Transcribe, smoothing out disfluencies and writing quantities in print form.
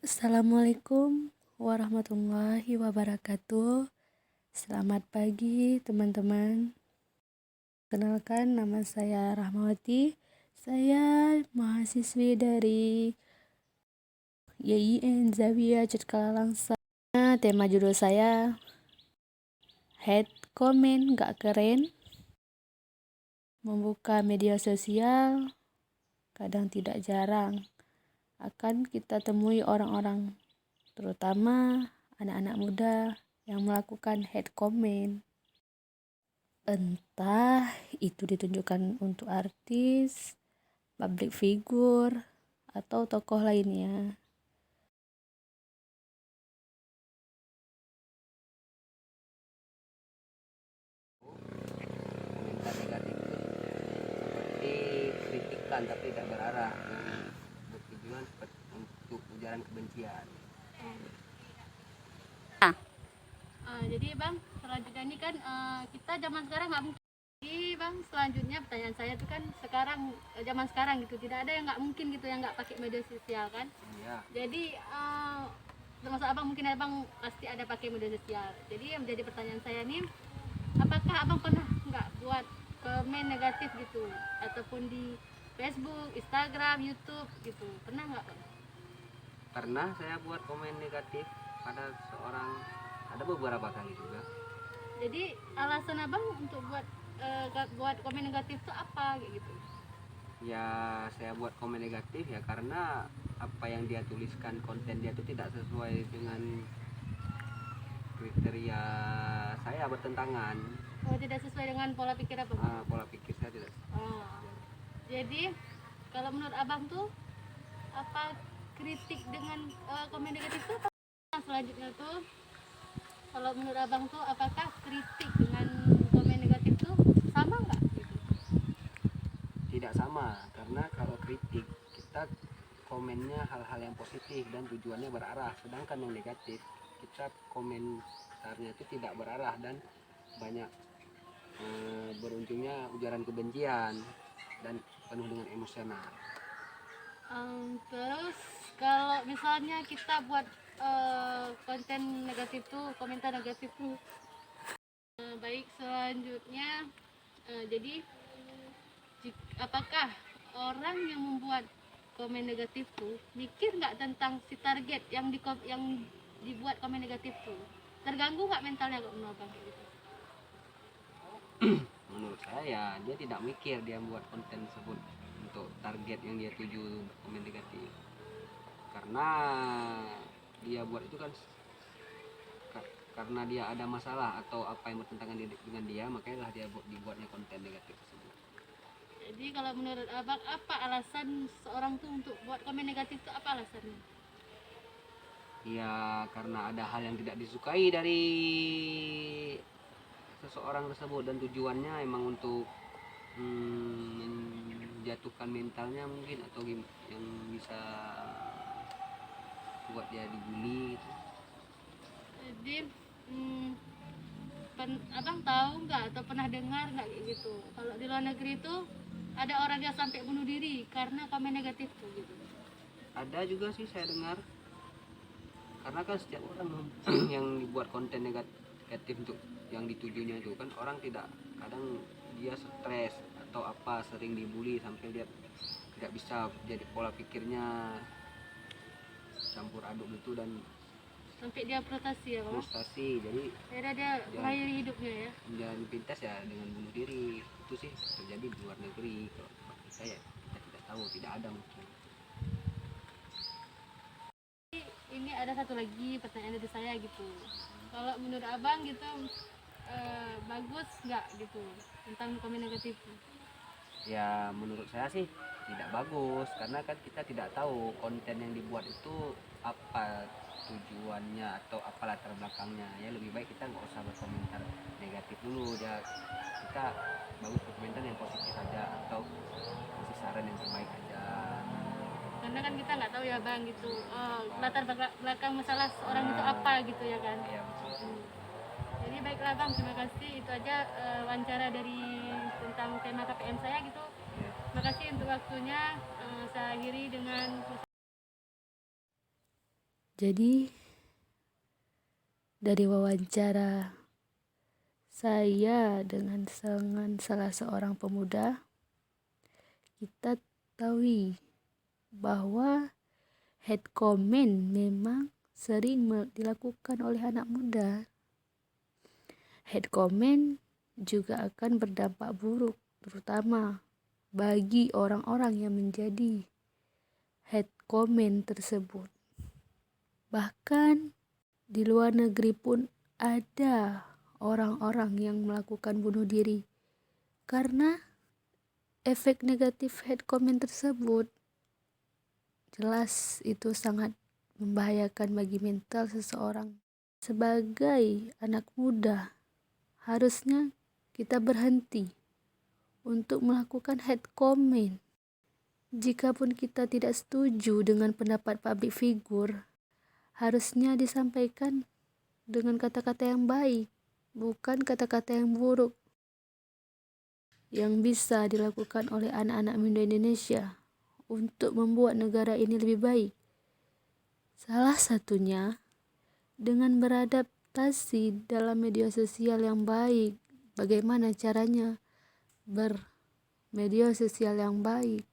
Assalamualaikum warahmatullahi wabarakatuh. Selamat pagi teman-teman. Kenalkan, nama saya Rahmawati. Saya mahasiswi dari YIN Zawiyah Cengkareng. Tema judul saya Head Comment Gak Keren. Membuka media sosial kadang tidak jarang akan kita temui orang-orang, terutama anak-anak muda yang melakukan hate comment. Entah itu ditunjukkan untuk artis, public figure, atau tokoh lainnya. Komentar negatif itu seperti kritikan tapi tidak berarah, bertujuan untuk ujaran kebencian. Jadi bang, selanjutnya ini kan kita zaman sekarang nggak mungkin. Jadi bang, selanjutnya pertanyaan saya tuh kan sekarang zaman sekarang gitu tidak ada yang nggak mungkin gitu yang nggak pakai media sosial kan. Ya, Jadi termasuk abang, mungkin abang pasti ada pakai media sosial. Jadi yang menjadi pertanyaan saya nih, apakah abang pernah nggak buat komen negatif gitu ataupun di Facebook, Instagram, YouTube gitu, pernah nggak bang? pernah saya buat komen negatif pada seorang, ada beberapa kali juga. Jadi alasan abang untuk buat komen negatif itu apa kayak gitu? Ya, saya buat komen negatif ya karena apa yang dia tuliskan, konten dia itu tidak sesuai dengan kriteria saya, bertentangan. Oh, tidak sesuai dengan pola pikir abang. Pola pikir saya tidak. Oh. Jadi kalau menurut abang tuh apa kritik dengan komen negatif itu apa? Selanjutnya tuh kalau menurut abang tuh apakah kritik dengan komen negatif tuh sama nggak gitu? Tidak sama, karena kalau kritik kita komennya hal-hal yang positif dan tujuannya berarah, sedangkan yang negatif kita komentarnya itu tidak berarah dan banyak berujungnya ujaran kebencian dan penuh dengan emosional. Terus kalau misalnya kita buat konten negatif tuh, komentar negatif tuh, baik selanjutnya jadi apakah orang yang membuat komen negatif tuh mikir nggak tentang si target yang dibuat komen negatif tuh, terganggu nggak mentalnya kok menurut abang kayak gitu? Menurut saya ya dia tidak mikir dia buat konten tersebut untuk target yang dia tuju komen negatif, karena dia buat itu kan karena dia ada masalah atau apa yang bertentangan dengan dia, makanya lah dia dibuatnya konten negatif tersebut. Jadi kalau menurut abang apa alasan seorang tuh untuk buat komen negatif tuh, apa alasannya? Ya karena ada hal yang tidak disukai dari seseorang tersebut dan tujuannya emang untuk menjatuhkan mentalnya mungkin, atau yang bisa buat dia dibully gitu. Jadi abang tahu nggak atau pernah dengar nggak kayak gitu kalau di luar negeri itu ada orang yang sampai bunuh diri karena komen negatif tuh gitu? Ada juga sih saya dengar, karena kan setiap orang yang dibuat konten negatif untuk yang ditujunya itu kan orang kadang dia stres atau apa, sering dibully sampai dia tidak bisa, jadi pola pikirnya campur aduk gitu dan Sampai dia protasi ya bang? frustasi, jadi Akhirnya dia mengakhiri hidupnya ya? jalan pintas ya dengan bunuh diri. Itu sih terjadi di luar negeri. Kalau saya kita tidak tahu, tidak ada mungkin. Ini ada satu lagi pertanyaan dari saya gitu, kalau menurut abang gitu bagus nggak gitu tentang komen negatif? Ya menurut saya sih tidak bagus, karena kan kita tidak tahu konten yang dibuat itu apa tujuannya atau apa latar belakangnya. Ya lebih baik kita nggak usah berkomentar negatif dulu, ya kita bagus berkomentar yang positif saja atau kasih saran yang terbaik aja. Karena kan kita nggak tahu ya bang gitu latar belakang masalah seorang itu apa gitu ya kan. Ya betul. Jadi baiklah bang, terima kasih, itu aja wawancara dari tentang tema KPM saya gitu. Ya. Terima kasih untuk waktunya. Saya akhiri dengan Jadi dari wawancara saya dengan salah seorang pemuda, kita tahu bahwa hate comment memang sering dilakukan oleh anak muda. Hate comment juga akan berdampak buruk, terutama bagi orang-orang yang menjadi hate comment tersebut. Bahkan di luar negeri pun ada orang-orang yang melakukan bunuh diri karena efek negatif hate comment tersebut. Jelas itu sangat membahayakan bagi mental seseorang. Sebagai anak muda, harusnya kita berhenti untuk melakukan hate comment. Jikapun kita tidak setuju dengan pendapat public figure, harusnya disampaikan dengan kata-kata yang baik, bukan kata-kata yang buruk yang bisa dilakukan oleh anak-anak muda Indonesia untuk membuat negara ini lebih baik. Salah satunya dengan beradaptasi dalam media sosial yang baik. Bagaimana caranya bermedia sosial yang baik?